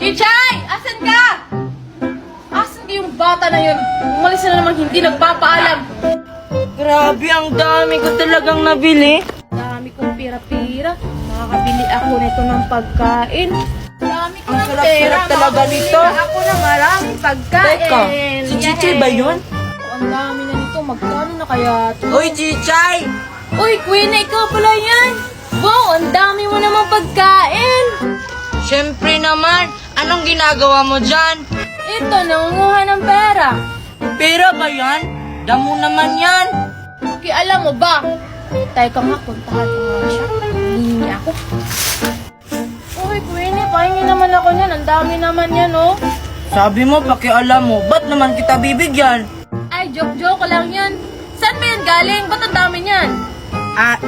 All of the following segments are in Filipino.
Chichay! Asan ka? Asan ka yung bata na yun? Umalis na naman hindi nagpapaalam. Grabe, ang dami ko talagang nabili. Dami kong pira-pira. Makakabili ako nito ng pagkain. Dami ko Ang ng sarap-sarap pera. talaga Makakabili nito. na ako ng maraming pagkain. Teka, si Chichay ba yun? Ang dami na nito. Magkano na kaya ito? Uy, Chichay! Uy, Queen, ikaw pala yan. Wow, ang dami mo naman pagkain. Siyempre naman, anong ginagawa mo dyan? Ito, nangunguha ng pera. Pera ba yan? Damo naman yan. Okay, alam mo ba? Teka nga, puntahan ko nga siya. Hihingi ako. Uy, Queenie, pahingi naman ako niyan. Ang dami naman yan, oh. Sabi mo, pakialam mo, ba't naman kita bibigyan? Ay, joke-joke lang yan. Saan ba yan galing? Ba't ang dami niyan?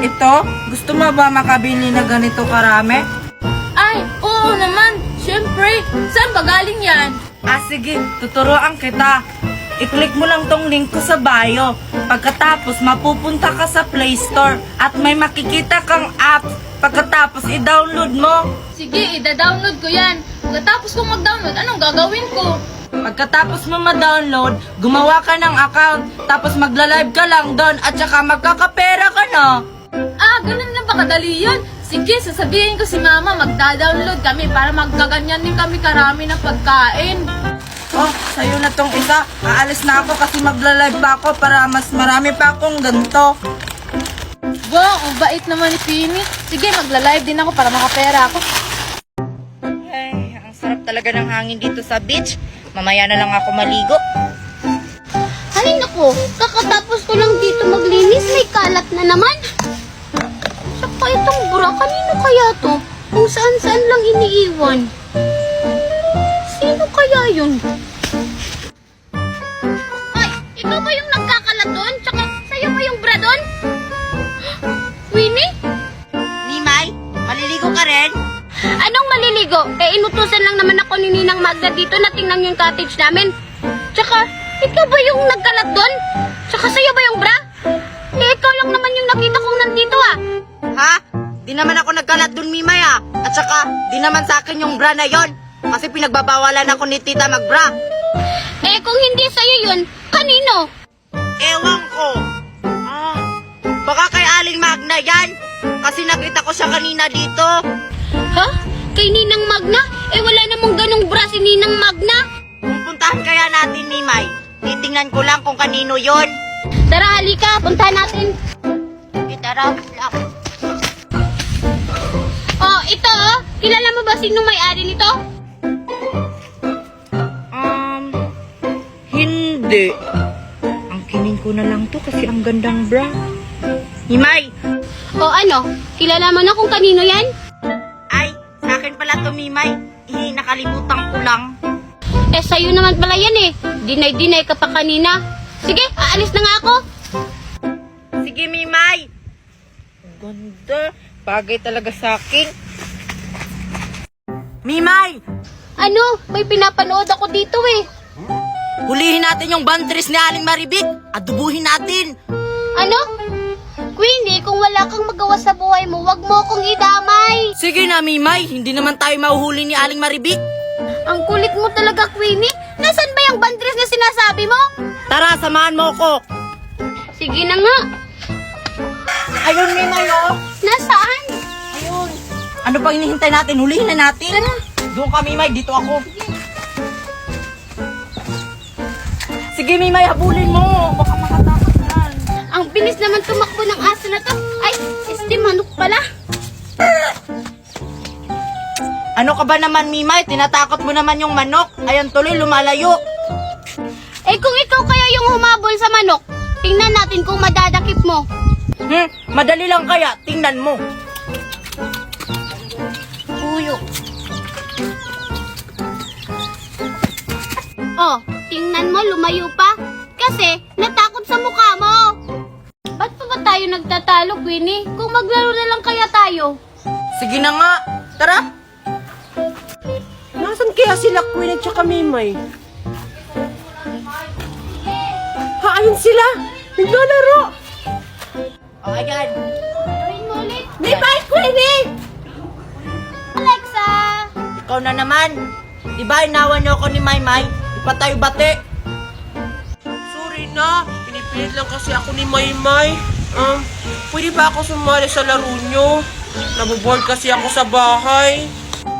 Ito? Gusto mo ba makabili na ganito karami? Ay, oo naman. Siyempre. Saan ba galing yan? Sige, tuturuan kita. I-click mo lang tong link ko sa bio. Pagkatapos, mapupunta ka sa Play Store at may makikita kang app. Pagkatapos, i-download mo. Sige, ida-download ko yan. Pagkatapos kong mag-download, anong gagawin ko? Pagkatapos mo ma-download, gumawa ka ng account. Tapos magla-live ka lang doon at saka magkakapera ka na. Ganun lang ba kadali yun? Sige, sasabihin ko si Mama, magda-download kami para magkaganyan din kami karami ng pagkain. Oh, sa'yo na tong isa. Aalis na ako kasi magla-live pa ako para mas marami pa akong ganito. Wow, ang bait naman ni Pini. Sige, magla-live din ako para makapera ako. Ay, ang sarap talaga ng hangin dito sa beach. Mamaya na lang ako maligo. Ay naku, kakatapos ko lang dito maglinis, may kalat na naman. Saka itong bra, kanino kaya to? Kung saan-saan lang iniiwan. Sino kaya yun? Ay, ikaw ba yung nagkakalat doon? Tsaka sa'yo ba yung bra doon? Winnie? Nimay, maliligo ka rin? Anong maliligo? Inutusan lang naman ako ni Ninang Magda dito na tingnan yung cottage namin. Tsaka, ikaw ba yung nagkalat doon? Tsaka sa'yo ba yung bra? Ikaw lang naman yung nakita kong nandito ah. Ha? Di naman ako nagkalat dun, Mimay ah. At saka, di naman sa akin yung bra na yon. Kasi pinagbabawalan ako ni tita magbra. Kung hindi sa'yo yun, kanino? Ewan ko. Baka kay Aling Magna yan. Kasi nakita ko siya kanina dito. Ha? Kay Ninang Magna? Wala namang ganong bra si Ninang Magna. Pupuntahan kaya natin, Mimay. Titingnan ko lang kung kanino yon. Tara, halika. Puntahan natin. Tara. Oh, ito oh. Kilala mo ba sino may-ari nito? Hindi. Ang kinin ko na lang to kasi ang gandang bra. Mimay! O ano? Kilala mo na kung kanino yan? Ay, sa akin pala to, Mimay. Nakalimutan ko lang. Sa'yo naman pala yan eh. Dinay-dinay ka pa kanina. Sige, aalis na nga ako. Sige, Mimay. Ganda. Bagay talaga sa akin. Mimay! Ano? May pinapanood ako dito eh. Hulihin natin yung bantris ni Aling Maribik. Adubuhin natin. Ano? Queenie, kung wala kang magawa sa buhay mo, wag mo akong idamay. Sige na, Mimay. Hindi naman tayo mahuhuli ni Aling Maribik. Ang kulit mo talaga, Queenie. Nasaan ba yung bandres na sinasabi mo? Tara, samahan mo ko. Sige na nga. Ayun, Mimay, oh. Nasaan? Ayun. Ano pang hinihintay natin? Hulihin na natin. Doon ka, Mimay. Dito ako. Sige, Mimay. Habulin mo. Baka makatakot yan. Ang bilis naman tumakbo ng aso na to. Ay, manok pala. Ano ka ba naman, Mimay? Tinatakot mo naman yung manok. Ayan tuloy, lumalayo. Kung ikaw kaya yung humabol sa manok, tingnan natin kung madadakip mo. Madali lang kaya. Tingnan mo. Uyo. Oh, tingnan mo, lumayo pa. Kasi, natakot sa mukha mo. Ba't pa ba tayo nagtatalo, Queenie? Kung maglaro na lang kaya tayo. Sige na nga. Tara. Nasaan kaya sila Queen at saka Mimay? Ayun sila! Naglalaro! O, ayan. Gawin mo ulit. Mimay, Queenie! Alexa! Ikaw na naman. Di ba inawan niyo ako ni Maymay? Ipatayo bate. Sorry na, pinipilit lang kasi ako ni Maymay. Pwede ba ako sumali sa laro nyo? Naboboard kasi ako sa bahay.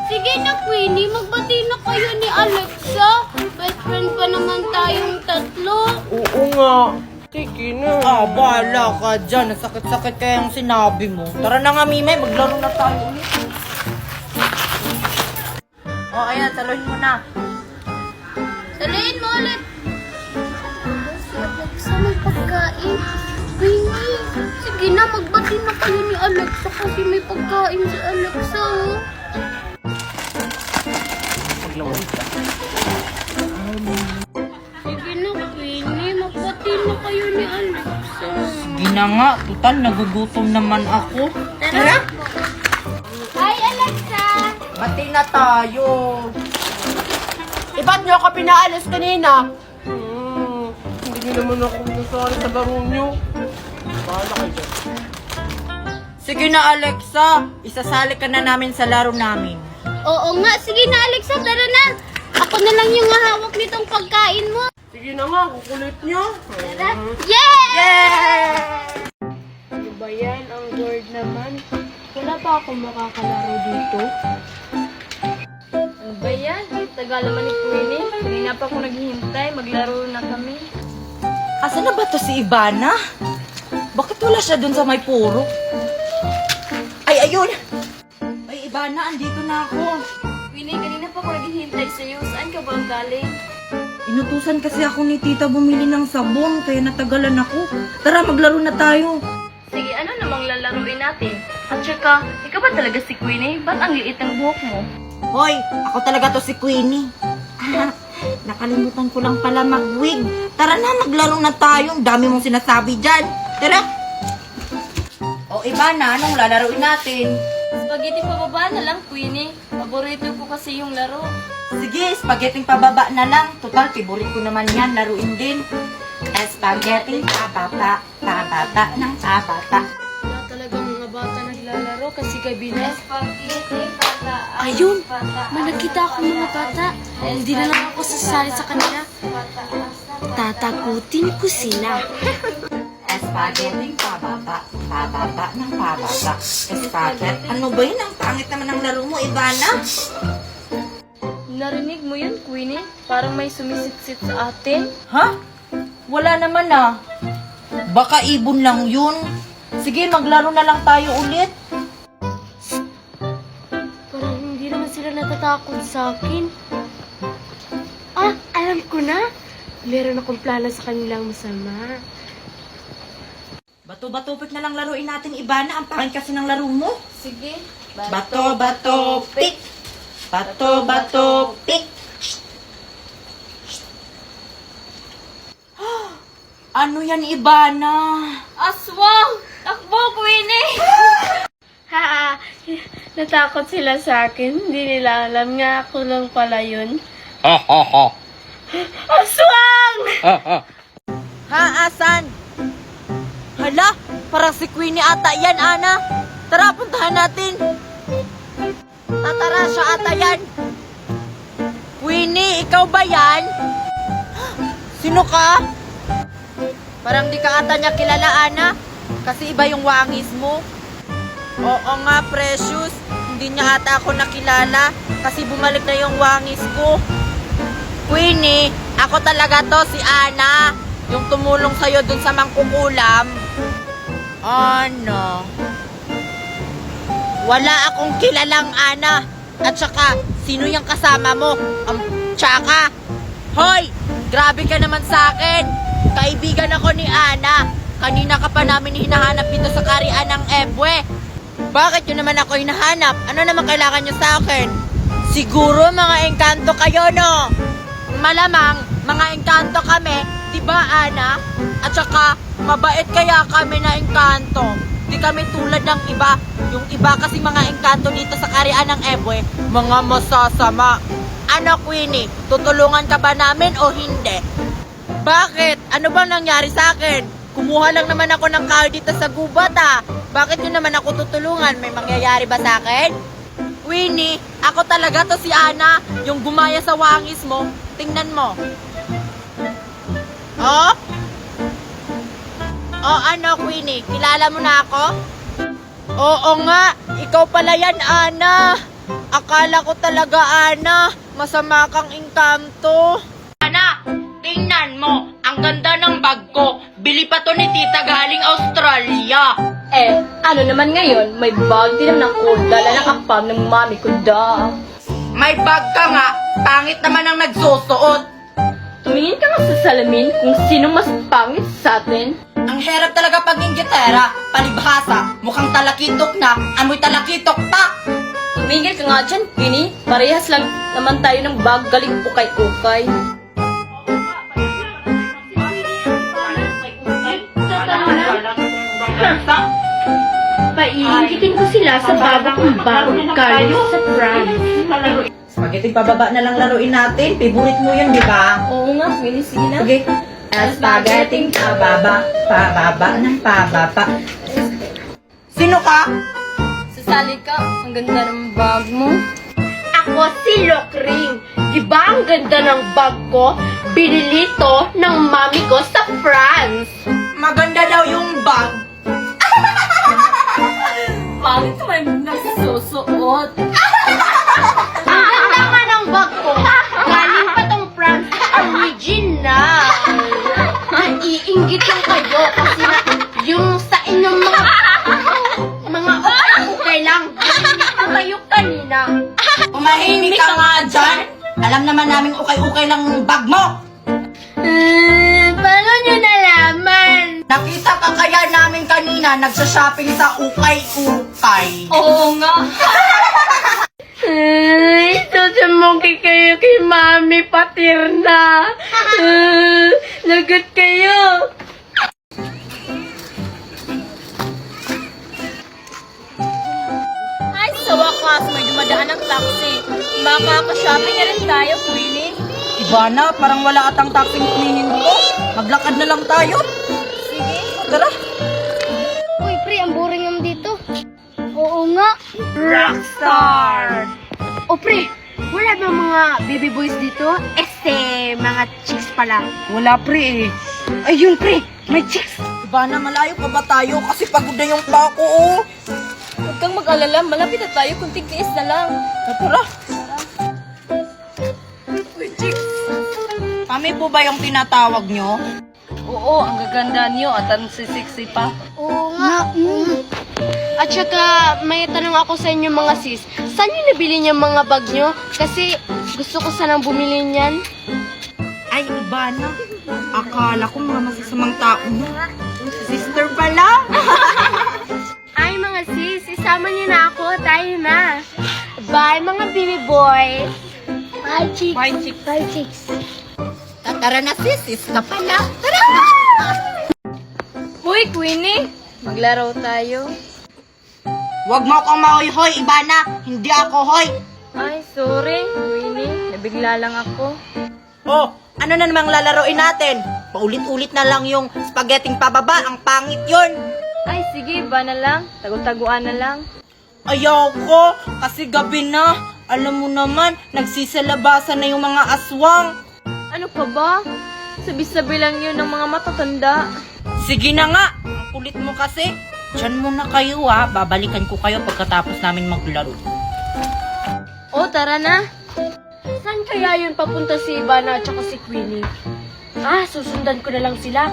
Sige na, Queenie. Magbati na kayo ni Alexa. Best friend pa naman tayong tatlo. Oo nga. Sige na. Bahala ka dyan. Nasakit-sakit kaya yung sinabi mo. Tara na nga, Mimay. Maglaro na tayo ulit. Ayan. Saluhin mo na. Daliin mo ulit. Si Alexa may pagkain. Queenie, sige na. Magbati na kayo ni Alexa kasi may pagkain si Alexa, oh. Sige na, Queenie. Magbati na kayo ni Alexa. Sige na nga. Tutal, nagugutom naman ako. Tara. Hi, Alexa. Bati na tayo. Ba't nyo ako pinaalis kanina? Hindi nyo naman ako nasali sa laro nyo. Bahala kayo dyan. Sige na, Alexa. Isasali ka na namin sa laro namin. Oo nga. Sige na, Alexa. Tara na. Ako na lang yung hahawak nitong pagkain mo. Sige na nga, kukulit nyo. Tara. Yeah! Ano ba yan? Ang bored naman. Wala pa akong makakalaro dito. Ano ba yan? Tagal naman ni Queenie. Kanina pa ako naghihintay. Maglaro na kami. Asa na ba to si Ivana? Bakit wala siya dun sa may puro? Ay, ayun! Ay, Ivana, andito na ako. Queenie, kanina pa ako naghihintay sa'yo. Saan ka ba galing? Inutusan kasi ako ni tita bumili ng sabon, kaya natagalan ako. Tara, maglaro na tayo. Sige, ano namang lalaruin natin? At saka, ikaw ba talaga si Queenie? Ba't ang liit ng buhok mo? Hoy, ako talaga to si Queenie. Nakalimutan ko lang pala mag-wig. Tara na, maglaro na tayo. Ang dami mong sinasabi dyan. Tara! O, Ivana, anong lalaruin natin? Spaghetti pababa na lang, Queenie. Paborito ko kasi yung laro. Sige, spaghetti pababa na lang. Total, favorite ko naman yan. Laruin din. Spaghetti pababa, pababa ng pababa. Wala talagang mga bata naglalaro kasi kabila. Spaghetti, pata. Ayun! May nakita akong mga bata. Hindi na lang ako sasali sa kanila. Tatakutin ko sila. Spaghetti pababa, pababa ng pababa. Spaghetti. Ano ba yun? Ang pangit naman ng laro mo, Ivana. Narinig mo yun, Queenie? Parang may sumisitsit sa atin. Ha? Wala naman ah. Baka ibon lang yun. Sige, maglaro na lang tayo ulit. Parang hindi naman sila natatakot sa akin. Ah, alam ko na. Meron akong plano sa kanilang masama. Bato-bato-pik na lang laruin natin, Ivana. Ang pangit kasi ng laro mo. Sige. Bato-bato-pik. Bato-bato-pik. Ano yan, Ivana? Aswang! Takbo, Queenie! Ha, natakot sila sa akin. Hindi nila alam nga ako lang pala yun. Aswang! Ha, asan? Hala, parang si Queenie ata yan, Ana. Tara, puntahan natin. Tatara siya ata yan. Queenie, ikaw ba yan? Sino ka? Parang di ka ata niya kilala, Ana. Kasi iba yung wangis mo. Oo nga, Precious. Hindi niya ata ako nakilala. Kasi bumalik na yung wangis ko. Queenie, ako talaga to, si Ana. Yung tumulong sa'yo dun sa mangkukulam. Ana. Wala akong kilalang Ana. At saka, sino yung kasama mo? Tsaka, hoy! Grabe ka naman sa akin. Kaibigan ako ni Ana. Kanina ka pa namin hinahanap dito sa karian ng Ebwe. Bakit yun naman ako hinahanap? Ano naman kailangan nyo sa akin? Siguro mga engkanto kayo, no? Malamang, mga engkanto kami. Diba, Ana? At saka, mabait kaya kami na engkanto. Di kami tulad ng iba. Yung iba kasi mga engkanto dito sa karian ng Ebwe, mga masasama. Ano, Queenie? Tutulungan ka ba namin o hindi? Bakit? Ano bang nangyari sa akin? Kumuha lang naman ako ng kahoy dito sa gubat, ah. Bakit yun naman ako tutulungan? May mangyayari ba sa akin? Queenie, ako talaga to si Ana, yung gumaya sa wangis mo. Tingnan mo. Oh? Oh, ano, Queenie? Kilala mo na ako? Oo nga, ikaw pala yan, Ana. Akala ko talaga, Ana, masama kang engkanto. Ana, tingnan mo. Ang ganda ng bag ko. Bili pa to ni tita galing Australia. Ano naman ngayon, may bag din naman ako, dala ng kapam ng mami ko da. May bag ka nga. Pangit naman ang nagsusuot. Tumingin ka nga sa salamin kung sino mas pangit sa atin. Ang hirap talaga paging gitara. Palibhasa. Mukhang talakitok na. Amoy talakitok pa. Tumingin ka nga dyan, Queenie. Parehas lang naman tayo ng bag galing ukay-ukay. Paiingitin ko sila sa bago kong bagong Carlos sa France. Spaghetti pababa na lang laruin natin. Favorite mo yun, di ba? Oo nga, Queenie, sige na. Sige. Spaghetti pababa, pababa ng pababa. Sino ka? Sasali ka, ang ganda ng bag mo. Ako si Lokring. Diba ang ganda ng bag ko? Binili to ng mami ko sa France. Maganda daw yung bag. Pangit naman nagsusuot. Ang ganda nga ng bag ko. Galing pa tong France. Original. Naiinggit lang kayo kasi na yung sa inyong mga okay lang. Naiinggit kayo kanina. Umahimik ka nga dyan. Alam naman namin ukay-ukay lang yung bag mo. Paano nyo nalaman? Nakita ka kaya namin kanina nagsha-shopping sa ukay-ukay. Oo nga. Susumoki kayo kay Mami Patirna. Lagot kayo. Ay, sa wakas, may dumadaan ng taxi. Makaka-shopping na rin tayo, Queenie. Ivana, parang wala atang taxing hinihinto. Maglakad na lang tayo. Sige. Tara. Uy, pre, ang boring naman dito. Oo nga. Rockstar! O pre, wala ba mga baby boys dito? Mga chicks pala. Wala pre eh. Ayun pre, may chicks. Ivana, malayo pa ba tayo? Kasi pagod na yung paa ko oh. Huwag kang mag-alala, malapit na tayo, kunting tiis na lang. Tara. Kami po ba yung tinatawag nyo? Oo, ang gaganda niyo at ang sisiksi pa. Oo nga. At saka, may tanong ako sa inyo mga sis. Saan nyo nabili niyo mga bag nyo? Kasi gusto ko sanang bumili niyan. Ay, iba na. Akala ko mga masasamang tao mo. Sister pala. Ay mga sis, isama niyo na ako. Tayo na. Bye mga baby boys. Bye chicks. Bye, chicks. Bye chicks. Tara na sis ka pala. Uy, Queenie, maglaro tayo. Huwag mo akong mahoy-hoy, Ibana. Hindi ako hoy. Ay, sorry, Queenie. Nabigla lang ako. Oh, ano na namang lalaroin natin? Paulit-ulit na lang yung spaghetti pababa. Ang pangit yun. Ay, sige, ba na lang. Tago-taguan na lang. Ayoko, kasi gabi na. Alam mo naman, nagsisalabasan na yung mga aswang. Ano pa ba? Sabi-sabi lang yun ng mga matatanda. Sige na nga, ang kulit mo kasi. Diyan muna kayo ha, babalikan ko kayo pagkatapos namin maglaro. O, tara na. Saan kaya yun papunta si Ivana at saka si Queenie? Susundan ko na lang sila.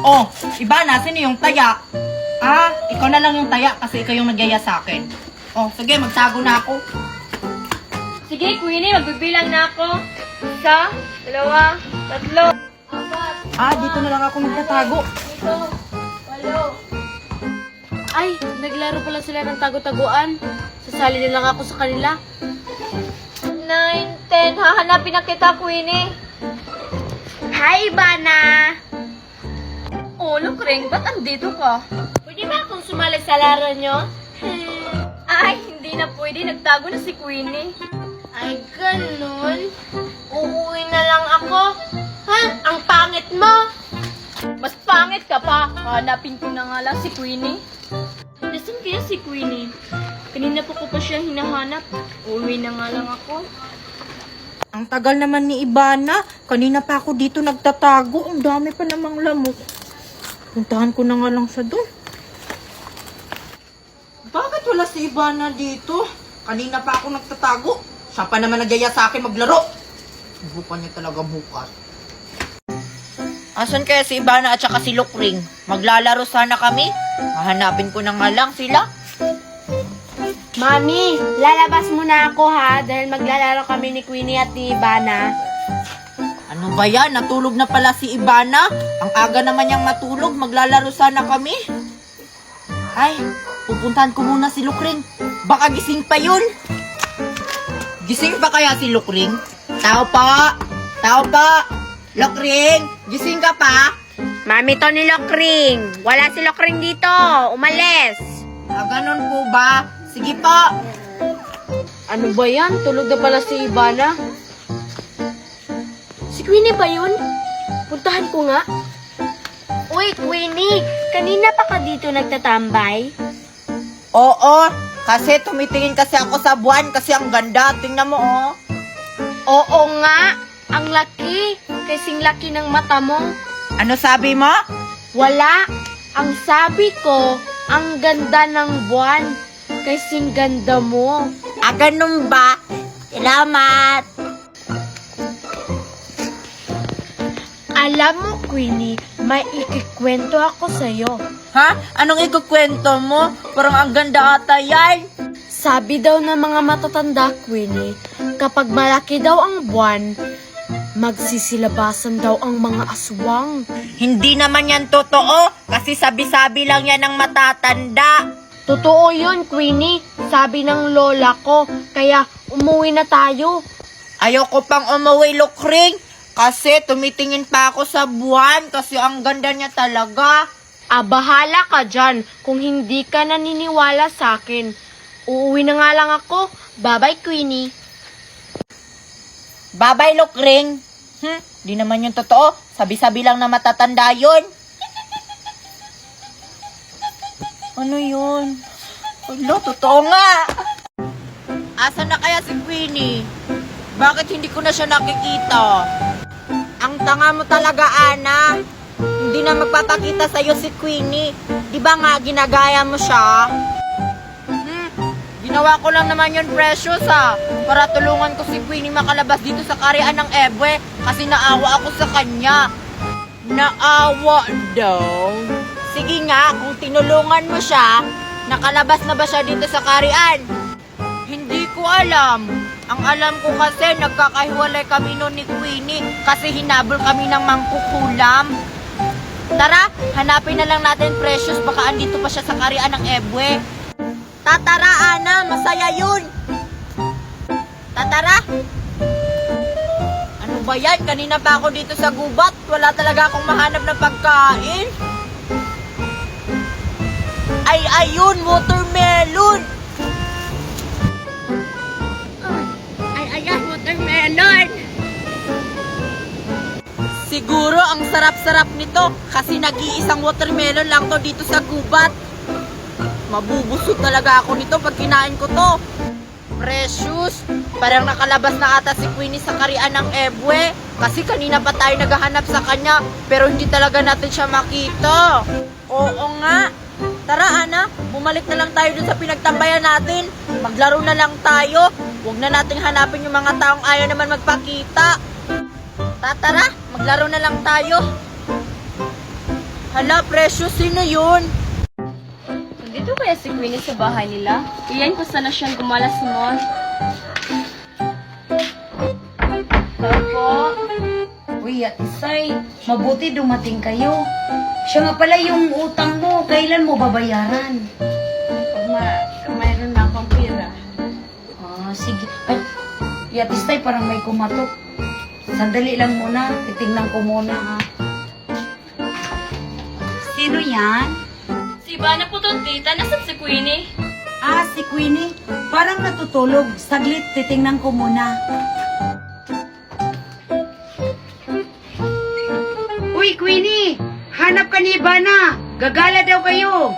Oh, Ibana, sino yung taya? Ikaw na lang yung taya kasi ikaw yung nagyaya sa akin. Oh, sige, magtago na ako. Sige, Queenie, magbibilang na ako. 1, 2, 3. Dito na lang ako magtatago. Ay, naglaro pala sila ng tago-taguan. Sasali na lang ako sa kanila. 9, 10. Hahanapin na kita, Queenie. Hi, Ivana! Oh, Lokring, ba't andito ka? Pwede ba akong sumali sa laro nyo? Ay, hindi na pwede. Nagtago na si Queenie. Ay, ganun. Uuwi na lang ako. Ang pangit mo! Mas pangit ka pa. Hanapin ko na nga lang si Queenie. Nasaan kaya si Queenie? Kanina po ko pa siya hinahanap. Uuwi na nga lang ako. Ang tagal naman ni Ivana. Kanina pa ako dito nagtatago. Ang dami pa namang lamok. Puntahan ko na nga lang siya doon. Bakit wala si Ivana dito? Kanina pa ako nagtatago. Siya pa naman nagyaya sa akin maglaro. Bukan niya talaga bukas. Asan kaya si Ivana at saka si Lukring? Maglalaro sana kami? Hahanapin ko na nga lang sila. Mami, lalabas muna ako ha dahil maglalaro kami ni Queenie at ni Ivana. Ano ba yan? Natulog na pala si Ivana? Ang aga naman niyang matulog. Maglalaro sana kami. Ay, pupuntahan ko muna si Lukring. Baka gising pa yun. Gising pa kaya si Lukring? Tao pa! Tao pa! Lukring! Gising ka pa? Mami to ni Lokring. Wala si Lokring dito. Umalis. Ganon po ba? Sige po. Ano ba yan? Tulog na pala si Ivana. Si Queenie ba yun? Puntahan ko nga. Uy, Queenie! Kanina pa ka dito nagtatambay? Oo, kasi tumitingin kasi ako sa buwan kasi ang ganda. Tingnan mo, oh. Oo nga. Ang laki. Kasing laki ng mata mo. Ano sabi mo? Wala. Ang sabi ko, ang ganda ng buwan. Kasing ganda mo. Ganun ba? Salamat. Alam mo, Queenie, may ikikwento ako sa'yo. Ha? Anong ikukwento mo? Parang ang ganda ata yan. Sabi daw ng mga matatanda, Queenie, kapag malaki daw ang buwan, magsisilabasan daw ang mga aswang. Hindi naman yan totoo kasi sabi-sabi lang yan ng matatanda. Totoo yun, Queenie. Sabi ng lola ko, kaya umuwi na tayo. Ayoko pang umuwi, Lukring, kasi tumitingin pa ako sa buwan kasi ang ganda niya talaga. Bahala ka dyan kung hindi ka naniniwala sa akin. Uuwi na nga lang ako. Bye-bye, Queenie. Bye-bye, Lukring. Di naman yung totoo. Sabi-sabi lang na matatanda yun. Ano yun? Ano, totoo nga. Asan na kaya si Queenie? Bakit hindi ko na siya nakikita? Ang tanga mo talaga, Ana. Hindi na magpapakita sa'yo si Queenie. Di ba nga, ginagaya mo siya? Ginawa ko lang naman yun, Precious, para tulungan ko si Queenie makalabas dito sa karian ng Ebwe kasi naawa ako sa kanya. Naawa daw? Sige nga, kung tinulungan mo siya, nakalabas na ba siya dito sa karian? Hindi ko alam. Ang alam ko kasi nagkakahiwalay kami noon ni Queenie kasi hinabol kami ng mangkukulam. Tara, hanapin na lang natin, Precious, baka andito pa siya sa karian ng Ebwe. Tatara, Ana, masaya yun. Tatara. Ano ba yan? Kanina pa ako dito sa gubat. Wala talaga akong mahanap ng pagkain. Ay, ayun, watermelon. Ay, ayan, watermelon. Siguro ang sarap-sarap nito kasi nag-iisang watermelon lang to dito sa gubat. Mabubusog talaga ako nito pag kinain ko to. Precious, parang nakalabas na ata si Queenie sa karian ng Ebwe kasi kanina pa tayo naghahanap sa kanya pero hindi talaga natin siya makita. Oo nga. Tara, Ana, bumalik na lang tayo dun sa pinagtambayan natin. Maglaro na lang tayo. Huwag na nating hanapin yung mga taong ayaw naman magpakita. Tara, maglaro na lang tayo. Hala, Precious, sino yun? Dito kaya si Queenie sa bahay nila? Iyan ko sana siyang gumalas mo. Opo. Uy, Ate Sai, mabuti dumating kayo. Siya nga pala yung utang mo, kailan mo babayaran? Pag mayroon na akong pira. Sige. Ay, Ate Sai, parang may kumatok. Sandali lang muna, titingnan ko muna ha. Sino yan? Si Ivana po to, tita. Nasaan si Queenie? Si Queenie. Parang natutulog. Saglit, titingnan ko muna. Uy, Queenie! Hanap ka ni Ivana! Gagala daw kayo!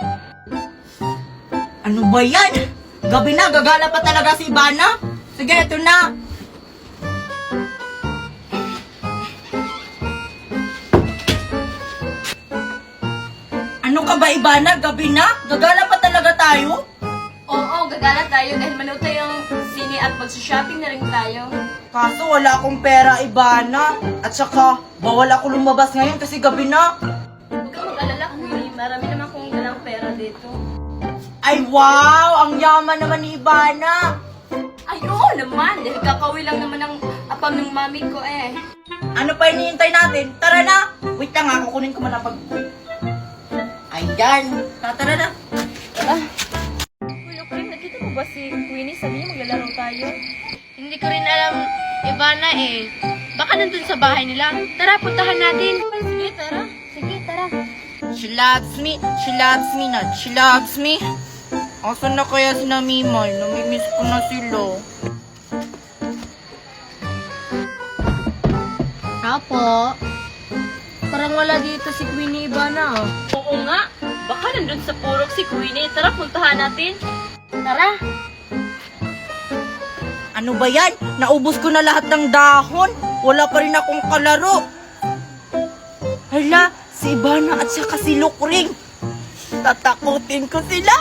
Ano ba yan? Gabi na, gagala pa talaga si Ivana. Sige, ito na. Ano ka ba, Ivana? Gabi na? Gagala pa talaga tayo? Oo, gagala tayo dahil manood tayong sine at mag-shopping na rin tayo. Kaso wala akong pera, Ivana. At saka, bawal ako lumabas ngayon kasi gabi na. Huwag kang mag-alala, Queenie. Marami naman kong dalang pera dito. Ay, wow! Ang yaman naman ni Ivana. Ay, oo naman. Dahil kakawi lang naman ang apam ng mami ko eh. Ano pa hinihintay natin? Tara na! Wait lang nga, kukunin ko man ang Ayan! Tara na! Uy, Lokring, nakita mo ba si Queenie? Sabi niya maglalaro tayo. Hindi ko rin alam, Ivana eh. Baka nandun sa bahay nila. Tara, puntahan natin. Sige, tara. Sige, tara. She loves me not. She loves me. Asan na kaya si Namimay? Namimiss ko na sila. Apo, parang wala dito si Queenie Ivana. Oo nga. Baka nandun sa purok si Queenie. Tara, puntahan natin. Tara. Ano ba yan? Naubos ko na lahat ng dahon. Wala pa rin akong kalaro. Hala, si Ivana at saka si Lokring. Tatakutin ko sila.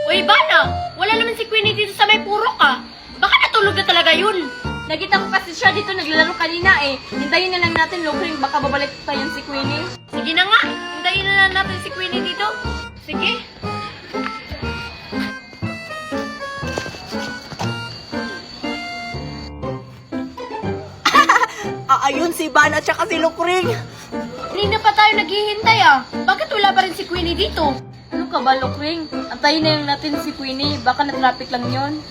Uy, Ivana! Wala naman si Queenie dito sa may purok ah. Baka natulog na talaga yun. Nakita ko kasi siya dito naglalaro kanina eh. Hintayin na lang natin, Lokring. Baka babalik pa yun si Queenie. Sige na nga. Hintayin na lang natin si Queenie dito. Sige. Ayun si Ivana at saka si Lokring. Kanina pa tayo naghihintay ah. Bakit wala pa rin si Queenie dito? Ano ka ba, Lokring? Antayin na lang natin si Queenie. Baka na-traffic lang yon.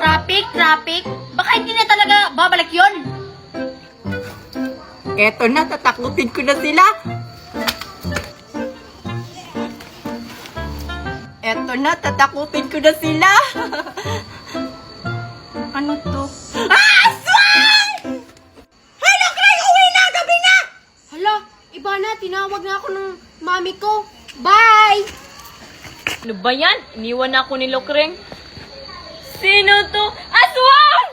Traffic? Baka hindi na talaga babalik yon. Eto na, tatakutin ko na sila. Eto na, tatakutin ko na sila. Ano to? Hala, Ivana, tinawag na ako ng mami ko. Bye! Ano ba yan? Iniwan na ako ni Lokring. Sino to? Aswang!